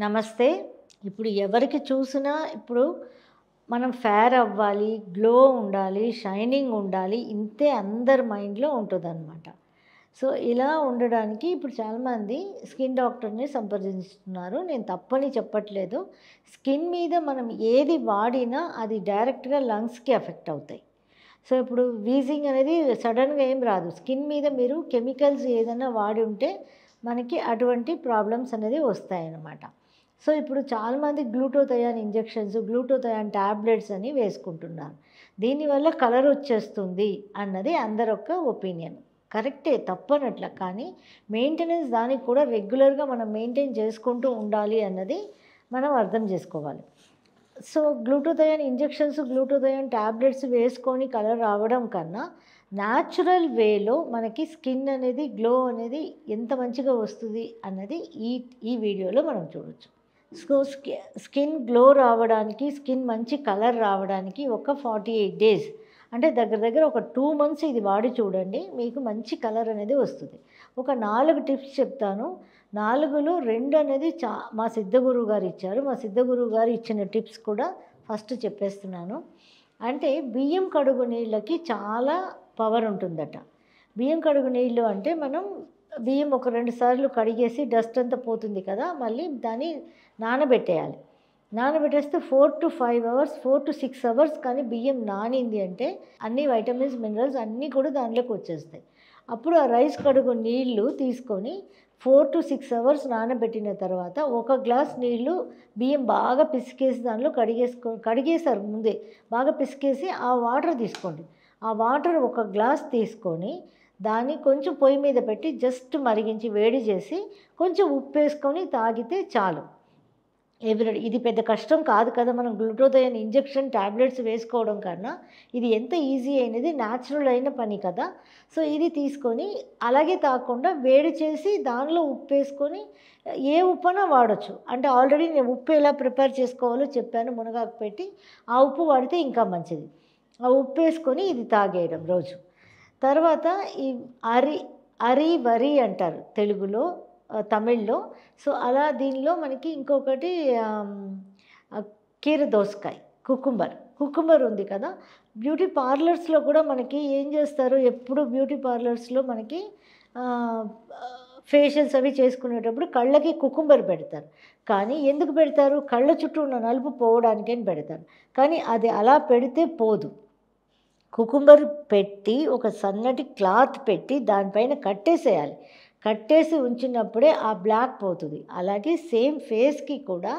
నమస్తే. ఇప్పుడు ఎవరికి చూసినా ఇప్పుడు మనం ఫేర్ అవ్వాలి, గ్లో ఉండాలి, షైనింగ్ ఉండాలి. ఇంతే అందరి మైండ్‌లో ఉంటదనమాట. సో, ఇలా ఉండడానికి ఇప్పుడు చాలామంది స్కిన్ డాక్టర్‌ని సంప్రదిస్తున్నారు. నేను తప్పని చెప్పట్లేదు. స్కిన్ మీద మనం ఏది వాడినా అది డైరెక్ట్‌గా లంగ్స్‌కి ఎఫెక్ట్ అవుతాయి. సో, ఇప్పుడు వీజింగ్ అనేది సడన్‌గా ఏం రాదు. స్కిన్ మీద మీరు కెమికల్స్ ఏదైనా వాడి ఉంటే మనకి అటువంటి ప్రాబ్లమ్స్ అనేది వస్తాయన్నమాట. సో, ఇప్పుడు చాలామంది గ్లూటోథయాన్ ఇంజెక్షన్స్, గ్లూటోథయాన్ టాబ్లెట్స్ అని వేసుకుంటున్నారు. దీనివల్ల కలర్ వచ్చేస్తుంది అన్నది అందరొక్క ఒపీనియన్. కరెక్టే, తప్పనట్ల. కానీ మెయింటెనెన్స్ దానికి కూడా రెగ్యులర్గా మనం మెయింటైన్ చేసుకుంటూ ఉండాలి అన్నది మనం అర్థం చేసుకోవాలి. So, glutathione injections, glutathione tablets వేసుకొని కలర్ రావడం కన్నా న్యాచురల్ వేలో మనకి స్కిన్ అనేది గ్లో అనేది ఎంత మంచిగా వస్తుంది అన్నది ఈ వీడియోలో మనం చూడొచ్చు. సో, స్కిన్ గ్లో రావడానికి, స్కిన్ మంచి కలర్ రావడానికి ఒక 48 డేస్ అంటే దగ్గర ఒక 2 మంత్స్ ఇది వాడి చూడండి. మీకు మంచి కలర్ అనేది వస్తుంది. ఒక 4 టిప్స్ చెప్తాను. 4లో 2 అనేది మా సిద్ధగురువు గారు ఇచ్చారు. మా సిద్ధగురువు గారు ఇచ్చిన టిప్స్ కూడా ఫస్ట్ చెప్పేస్తున్నాను. అంటే బియ్యం కడుగు నీళ్ళకి చాలా పవర్ ఉంటుందట. బియ్యం కడుగు నీళ్ళు అంటే మనం బియ్యం ఒక 2 సార్లు కడిగేసి డస్ట్ అంతా పోతుంది కదా, మళ్ళీ దాన్ని నానబెట్టేయాలి. నానబెట్టేస్తే 4 to 5 అవర్స్, 4 to 6 అవర్స్ కానీ బియ్యం నానింది అంటే అన్ని వైటమిన్స్, మినరల్స్ అన్నీ కూడా దానిలోకి వచ్చేస్తాయి. అప్పుడు ఆ రైస్ కడుగు నీళ్ళు తీసుకొని 4 to 6 అవర్స్ నానబెట్టిన తర్వాత ఒక గ్లాస్ నీళ్ళు బియ్యం బాగా పిసికేసి దానిలో కడిగేశారు ముందే, బాగా పిసికేసి ఆ వాటర్ తీసుకోండి. ఆ వాటర్ ఒక గ్లాస్ తీసుకొని దాన్ని కొంచెం పొయ్యి మీద పెట్టి జస్ట్ మరిగించి వేడి చేసి కొంచెం ఉప్పు వేసుకొని తాగితే చాలు. ఇది పెద్ద కష్టం కాదు కదా. మనం గ్లూటోథయాన్ ఇంజెక్షన్ టాబ్లెట్స్ వేసుకోవడం కన్నా ఇది ఎంత ఈజీ అయినది, న్యాచురల్ అయిన పని కదా. సో, ఇది తీసుకొని అలాగే తాగకుండా వేడి చేసి దానిలో ఉప్పు వేసుకొని ఏ ఉప్పైనా వాడచ్చు. అంటే ఆల్రెడీ నేను ఉప్పు ఎలా ప్రిపేర్ చేసుకోవాలో చెప్పాను, మునగాకు పెట్టి. ఆ ఉప్పు వాడితే ఇంకా మంచిది. ఆ ఉప్పు వేసుకొని ఇది తాగేయడం రోజు. తర్వాత ఈ అరి వరి అంటారు తెలుగులో, తమిళ్లో. సో, అలా దీనిలో మనకి ఇంకొకటి కీర దోసకాయ, కుకుంబర్ ఉంది కదా. బ్యూటీ పార్లర్స్లో కూడా మనకి ఏం చేస్తారు, ఎప్పుడు బ్యూటీ పార్లర్స్లో మనకి ఫేషియల్స్ అవి చేసుకునేటప్పుడు కళ్ళకి కుకుంబర్ పెడతారు. కానీ ఎందుకు పెడతారు? కళ్ళ చుట్టూ ఉన్న నలుపు పోవడానికని పెడతారు. కానీ అది అలా పెడితే పోదు. కుకుంబర్ పెట్టి ఒక సన్నటి క్లాత్ పెట్టి దానిపైన కట్టేసేయాలి. కట్టేసి ఉంచినప్పుడే ఆ బ్లాక్ పోతుంది. అలాగే సేమ్ ఫేస్కి కూడా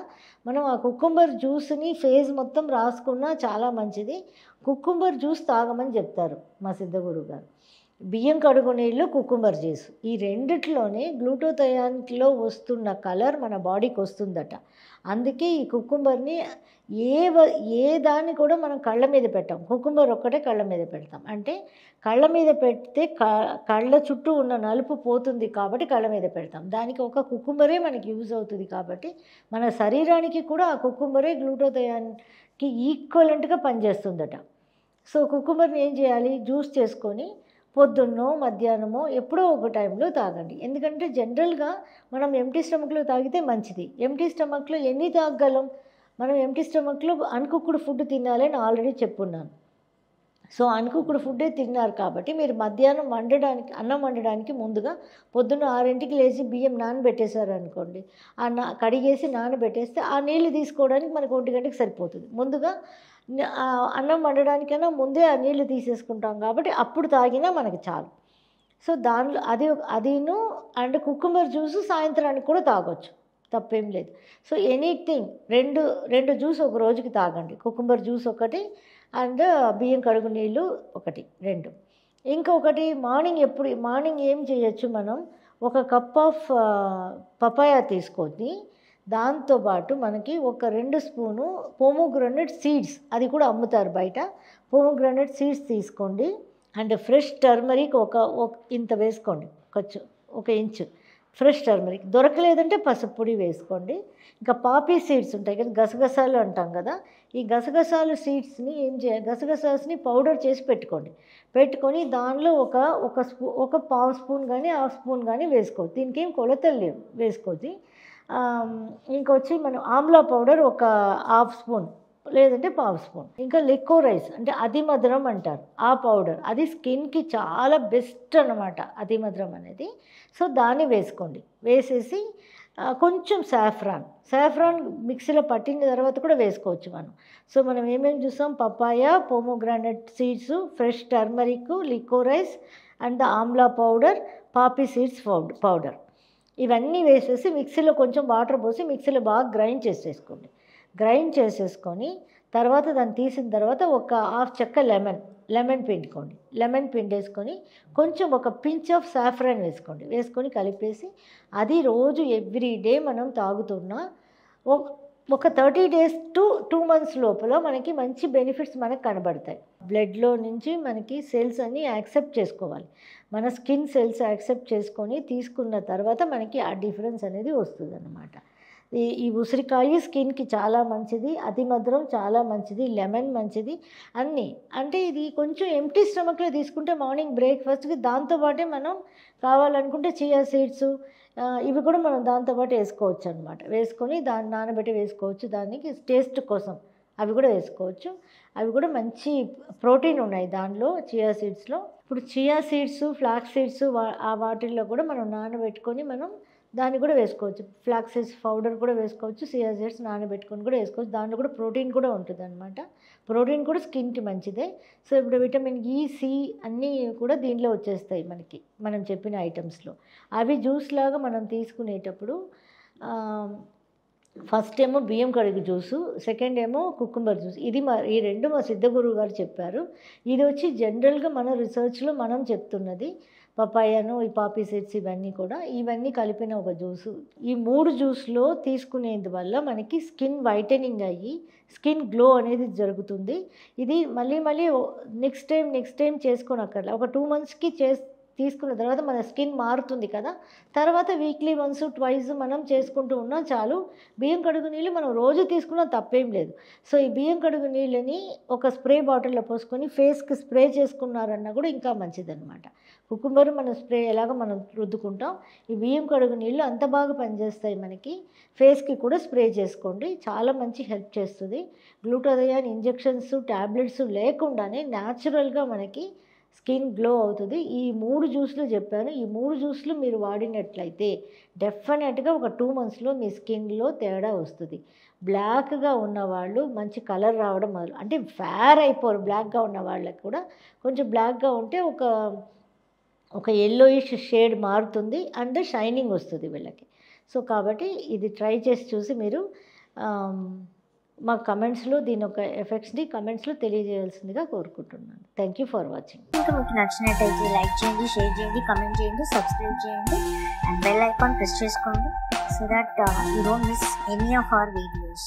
మనం ఆ కుకుంబర్ జ్యూస్ని ఫేస్ మొత్తం రాసుకున్నా చాలా మంచిది. కుకుంబర్ జ్యూస్ తాగమని చెప్తారు మా సిద్ధగురువు గారు. బియ్యం కడుగు నీళ్ళు, కుకుంబర్ జ్యూస్, ఈ రెండిట్లోనే గ్లూటోథయాన్లో వస్తున్న కలర్ మన బాడీకి వస్తుందట. అందుకే ఈ కుకుంబర్ని ఏ దాన్ని కూడా మనం కళ్ళ మీద పెట్టాం. కుకుంబర్ ఒక్కటే కళ్ళ మీద పెడతాం. అంటే కళ్ళ మీద పెడితే కళ్ళ చుట్టూ ఉన్న నలుపు పోతుంది కాబట్టి కళ్ళ మీద పెడతాం. దానికి ఒక కుకుంబరే మనకి యూజ్ అవుతుంది కాబట్టి మన శరీరానికి కూడా ఆ కుకుంబరే గ్లూటోథయాన్కి ఈక్వలెంట్గా పనిచేస్తుందట. సో, కుకుంబర్ని ఏం చేయాలి? జ్యూస్ చేసుకొని పొద్దున్నో మధ్యాహ్నమో ఎప్పుడో ఒక టైంలో తాగండి. ఎందుకంటే జనరల్గా మనం ఎంటీ స్టమక్లో తాగితే మంచిది. ఎంటీ స్టమక్లో ఎన్ని తాగగలం? మనం ఎంటీ స్టమక్లో అన్కుక్డ్ ఫుడ్ తినాలని ఆల్రెడీ చెప్పున్నాను. సో, అన్కుక్డ్ ఫుడ్డే తిన్నారు కాబట్టి మీరు మధ్యాహ్నం అన్నం వండడానికి ముందుగా పొద్దున్న 6ంటికి లేచి బియ్యం నానబెట్టేశారు అనుకోండి. కడిగేసి నానబెట్టేస్తే ఆ నీళ్ళు తీసుకోవడానికి మనకు 1 గంటకి సరిపోతుంది. ముందుగా అన్నం వండడానికైనా ముందే ఆ నీళ్ళు తీసేసుకుంటాం కాబట్టి అప్పుడు తాగినా మనకి చాలు. సో, దానిలో అదిను అండ్ కుకుంబర్ జ్యూస్ సాయంత్రానికి కూడా తాగొచ్చు, తప్పేం లేదు. సో, ఎనీథింగ్ 2 జ్యూస్ ఒక రోజుకి తాగండి. కుకుంబర్ జ్యూస్ ఒకటి అండ్ బియ్యం కడుగు నీళ్ళు ఒకటి, 2. ఇంకొకటి మార్నింగ్ ఏం చేయొచ్చు, మనం ఒక కప్ ఆఫ్ పపాయా తీసుకొని దాంతోపాటు మనకి ఒక 2 స్పూను పోమోగ్రానైట్ సీడ్స్, అది కూడా అమ్ముతారు బయట. పోమోగ్రానైట్ సీడ్స్ తీసుకోండి. అండ్ ఫ్రెష్ టర్మరిక్ ఒక ఇంత వేసుకోండి, ఒక ఇంచు ఫ్రెష్ టర్మరిక్. దొరకలేదంటే పసుపు పొడి వేసుకోండి. ఇంకా పాపీ సీడ్స్ ఉంటాయి కదా, గసగసాలు అంటాం కదా. ఈ గసగసాలు సీడ్స్ని ఏం చేయాలి, గసగసాల్ని పౌడర్ చేసి పెట్టుకొని దానిలో ఒక పావు స్పూన్ కానీ హాఫ్ స్పూన్ కానీ వేసుకోవచ్చు. దీనికి ఏం కొలతలు లేవు, వేసుకోవచ్చు. ఇంకొచ్చి మనం ఆమ్లా పౌడర్ ఒక హాఫ్ స్పూన్ లేదంటే పావు స్పూన్, ఇంకా లికోరైస్ అంటే అతిమధురం అంటారు ఆ పౌడర్, అది స్కిన్కి చాలా బెస్ట్ అనమాట అతిమధురం అనేది. సో దాన్ని వేసుకోండి. వేసేసి కొంచెం సాఫ్రాన్ మిక్సీలో పట్టిన తర్వాత కూడా వేసుకోవచ్చు మనం. సో మనం ఏమేమి చూసాం, papaya, pomegranate seeds, fresh turmeric, liquorice and the amla powder, poppy seeds powder, ఇవన్నీ వేసేసి మిక్సీలో కొంచెం వాటర్ పోసి మిక్సీలో బాగా గ్రైండ్ చేసేసుకొని తర్వాత దాన్ని తీసిన తర్వాత ఒక హాఫ్ చెక్క లెమన్ పిండుకోండి. లెమన్ పిండేసుకొని కొంచెం ఒక పించ్ ఆఫ్ సాఫ్రాన్ వేసుకొని కలిపేసి అది రోజు ఎవ్రీడే మనం తాగుతున్నా ఒక 30 days to 2 months లోపల మనకి మంచి బెనిఫిట్స్ మనకు కనబడతాయి. బ్లడ్లో నుంచి మనకి సెల్స్ అన్నీ యాక్సెప్ట్ చేసుకోవాలి. మన స్కిన్ సెల్స్ యాక్సెప్ట్ చేసుకొని తీసుకున్న తర్వాత మనకి ఆ డిఫరెన్స్ అనేది వస్తుంది అన్నమాట. ఈ ఉసిరికాయ స్కిన్కి చాలా మంచిది, అతిమధురం చాలా మంచిది, లెమన్ మంచిది అన్నీ. అంటే ఇది కొంచెం ఎంప్టీ స్టమక్లో తీసుకుంటే మార్నింగ్ బ్రేక్ఫాస్ట్కి దాంతోపాటే మనం కావాలనుకుంటే చియా సీడ్స్ ఇవి కూడా మనం దాంతోపాటు వేసుకోవచ్చు అనమాట. వేసుకొని దాన్ని నానబెట్టి వేసుకోవచ్చు, దానికి టేస్ట్ కోసం అవి కూడా వేసుకోవచ్చు. అవి కూడా మంచి ప్రోటీన్ ఉన్నాయి దానిలో చియా సీడ్స్లో. ఇప్పుడు చియా సీడ్స్, ఫ్లాక్స్ సీడ్స్ ఆ వాటిల్లో కూడా మనం నానబెట్టుకొని మనం దాన్ని కూడా వేసుకోవచ్చు. ఫ్లాక్స్ సీడ్స్ పౌడర్ కూడా వేసుకోవచ్చు, చియా సీడ్స్ నానబెట్టుకొని కూడా వేసుకోవచ్చు. దాంట్లో కూడా ప్రోటీన్ కూడా ఉంటుంది అనమాట. ప్రోటీన్ కూడా స్కిన్కి మంచిదే. సో ఇప్పుడు విటమిన్ ఈ, సి అన్నీ కూడా దీనిలో వచ్చేస్తాయి మనకి మనం చెప్పిన ఐటమ్స్లో. అవి జ్యూస్ లాగా మనం తీసుకునేటప్పుడు ఫస్ట్ ఏమో బియ్యం కడుగు జ్యూసు, సెకండ్ ఏమో కుకుంబర్ జ్యూస్. ఈ రెండు మా సిద్ధగురువు గారు చెప్పారు. ఇది వచ్చి జనరల్గా మన రీసెర్చ్లో మనం చెప్తున్నది. పపాయాను, ఈ పాపీ సీడ్స్ ఇవన్నీ కలిపిన ఒక జ్యూసు. ఈ 3 జ్యూస్లో తీసుకునేందువల్ల మనకి స్కిన్ వైటనింగ్ అయ్యి స్కిన్ గ్లో అనేది జరుగుతుంది. ఇది మళ్ళీ నెక్స్ట్ టైం చేసుకోనక్కర్లే. ఒక 2 monthsకి తీసుకున్న తర్వాత మన స్కిన్ మారుతుంది కదా. తర్వాత వీక్లీ వన్స్ ట్వైస్ మనం చేసుకుంటూ ఉన్నా చాలు. బియ్యం కడుగు నీళ్ళు మనం రోజు తీసుకున్నా తప్పేం లేదు. సో ఈ బియ్యం కడుగు నీళ్ళని ఒక స్ప్రే బాటిల్లో పోసుకొని ఫేస్కి స్ప్రే చేసుకున్నారన్నా కూడా ఇంకా మంచిదన్నమాట. కుకుంబర్ మన స్ప్రే ఎలాగో మనం రుద్దుకుంటాం, ఈ బియ్యం కడుగు నీళ్ళు అంత బాగా పనిచేస్తాయి మనకి. ఫేస్కి కూడా స్ప్రే చేసుకోండి, చాలా మంచి హెల్ప్ చేస్తుంది. గ్లూటాథియాన్ ఇంజెక్షన్స్, ట్యాబ్లెట్స్ లేకుండానే న్యాచురల్గా మనకి స్కిన్ గ్లో అవుతుంది. ఈ 3 జ్యూస్లు చెప్పాను. ఈ 3 జ్యూస్లు మీరు వాడినట్లయితే డెఫినెట్గా ఒక 2 monthsలో మీ స్కిన్లో తేడా వస్తుంది. బ్లాక్గా ఉన్నవాళ్ళు మంచి కలర్ రావడం అంటే ఫేర్ అయిపోరు. బ్లాక్గా ఉన్న వాళ్ళకి కూడా కొంచెం బ్లాక్గా ఉంటే ఒక ఎల్లోయిష్ షేడ్ మారుతుంది అండ్ షైనింగ్ వస్తుంది వీళ్ళకి. సో కాబట్టి ఇది ట్రై చేసి చూసి మీరు మా కమెంట్స్లో దీని యొక్క ఎఫెక్ట్స్ని కమెంట్స్లో తెలియజేయాల్సిందిగా కోరుకుంటున్నాను. Thank you for watching. ఇంకా మీకు నచ్చినట్టయితే లైక్ చేయండి, షేర్ చేయండి, కమెంట్ చేయండి, సబ్స్క్రైబ్ చేయండి అండ్ బెల్ ఐకాన్ ప్రెస్ చేసుకోండి so that you don't miss any of our videos.